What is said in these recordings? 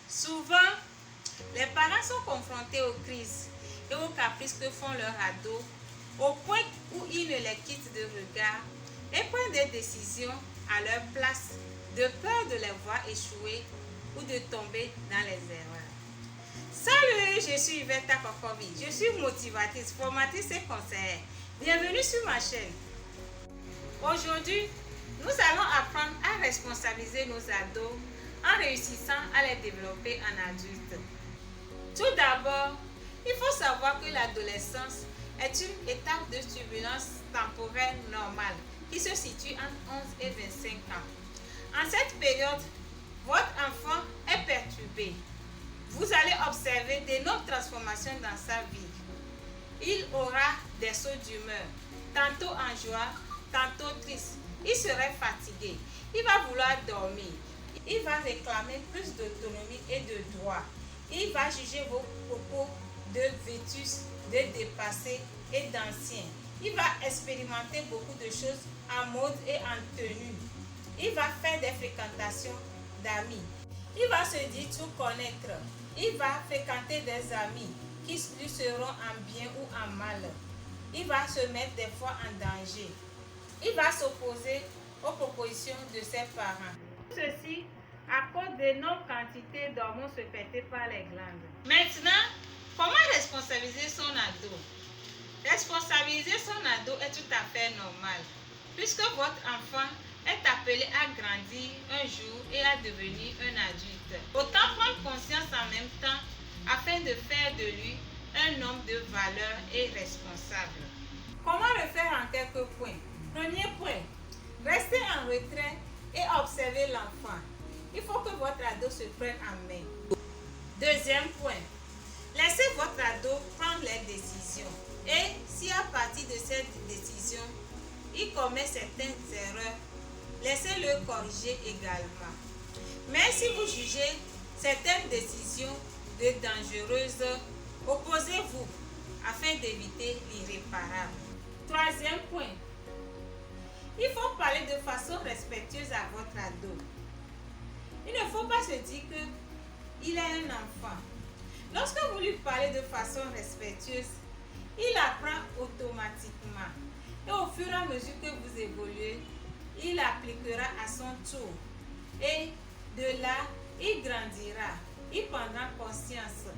Souvent, les parents sont confrontés aux crises et aux caprices que font leurs ados au point où ils ne les quittent de regard et prennent des décisions à leur place de peur de les voir échouer ou de tomber dans les erreurs. Salut, je suis Yvette Kokovi, je suis motivatrice, formatrice et conseillère. Bienvenue sur ma chaîne. Aujourd'hui, nous allons apprendre à responsabiliser nos ados en réussissant à les développer en adultes. Tout d'abord, il faut savoir que l'adolescence est une étape de turbulence temporelle normale qui se situe entre 11 et 25 ans. En cette période, votre enfant est perturbé. Vous allez observer d'énormes transformations dans sa vie. Il aura des sauts d'humeur, tantôt en joie, tantôt triste. Il serait fatigué. Il va vouloir dormir. Il va réclamer plus d'autonomie et de droits. Il va juger vos propos de vétus, de dépassés et d'anciens. Il va expérimenter beaucoup de choses en mode et en tenue. Il va faire des fréquentations d'amis. Il va se dire tout connaître. Il va fréquenter des amis qui lui seront en bien ou en mal. Il va se mettre des fois en danger. Il va s'opposer aux propositions de ses parents. Ceci à cause d'énormes quantités d'hormones sécrétées par les glandes. Maintenant, comment responsabiliser son ado? Responsabiliser son ado est tout à fait normal, puisque votre enfant est appelé à grandir un jour et à devenir un adulte. Autant prendre conscience en même temps afin de faire de lui un homme de valeur et responsable. Comment le faire en quelques points? Premier point, restez en retrait et observez l'enfant. Il faut que votre ado se prenne en main. Deuxième point, laissez votre ado prendre les décisions. Et si à partir de cette décision, il commet certaines erreurs, laissez-le corriger également. Mais si vous jugez certaines décisions de dangereuses, opposez-vous afin d'éviter l'irréparable. Troisième point, il faut parler de façon respectueuse à votre ado. Il ne faut pas se dire qu'il est un enfant. Lorsque vous lui parlez de façon respectueuse, il apprend automatiquement. Et au fur et à mesure que vous évoluez, il appliquera à son tour. Et de là, il grandira. Il prendra conscience.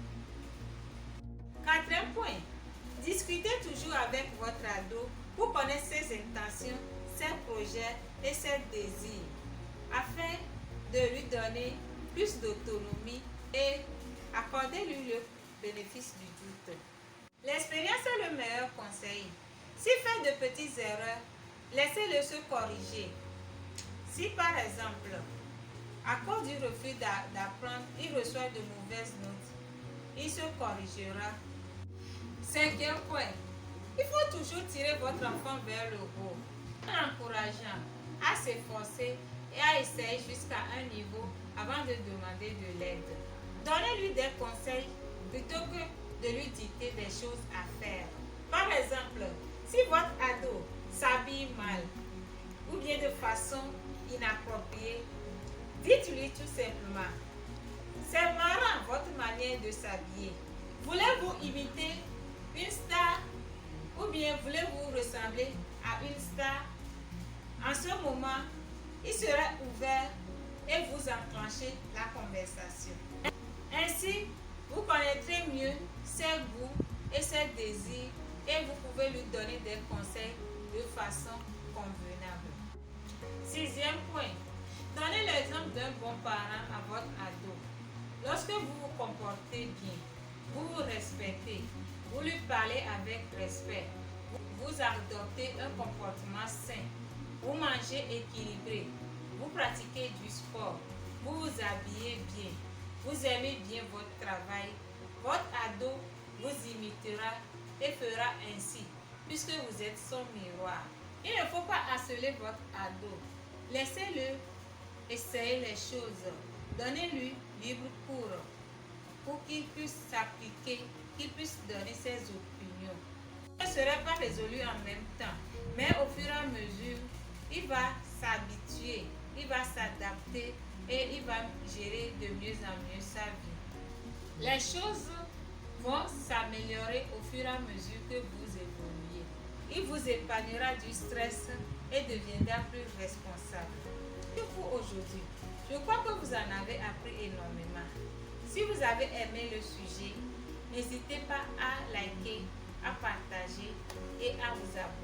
Quatrième point, discutez toujours avec votre ado pour connaître ses intentions, ses projets et ses désirs, afin de lui donner plus d'autonomie et accorder-lui le bénéfice du doute. L'expérience est le meilleur conseil. S'il fait de petites erreurs, laissez-le se corriger. Si par exemple, à cause du refus d'apprendre, il reçoit de mauvaises notes, il se corrigera. Cinquième point, il faut toujours tirer votre enfant vers le haut, en l'encourageant à s'efforcer et à essayer jusqu'à un niveau avant de demander de l'aide. Donnez-lui des conseils plutôt que de lui dicter des choses à faire. Par exemple, si votre ado s'habille mal ou bien de façon inappropriée, dites-lui tout simplement: c'est marrant votre manière de s'habiller. Voulez-vous imiter une star ou bien voulez-vous ressembler à une star? En ce moment, il sera ouvert et vous enclenchez la conversation. Ainsi, vous connaîtrez mieux ses goûts et ses désirs et vous pouvez lui donner des conseils de façon convenable. Sixième point, donnez l'exemple d'un bon parent à votre ado. Lorsque vous vous comportez bien, vous vous respectez, vous lui parlez avec respect, vous adoptez un comportement sain, vous mangez équilibré, vous pratiquez du sport, vous vous habillez bien, vous aimez bien votre travail, votre ado vous imitera et fera ainsi, puisque vous êtes son miroir. Il ne faut pas harceler votre ado. Laissez-le essayer les choses. Donnez-lui libre cours pour qu'il puisse s'appliquer, qu'il puisse donner ses opinions. Il ne sera pas résolu en même temps, mais au fur et à mesure, il va s'habituer, il va s'adapter et il va gérer de mieux en mieux sa vie. Les choses vont s'améliorer au fur et à mesure que vous évoluez. Il vous épargnera du stress et deviendra plus responsable. Que vous aujourd'hui, je crois que vous en avez appris énormément. Si vous avez aimé le sujet, n'hésitez pas à liker, à partager et à vous abonner.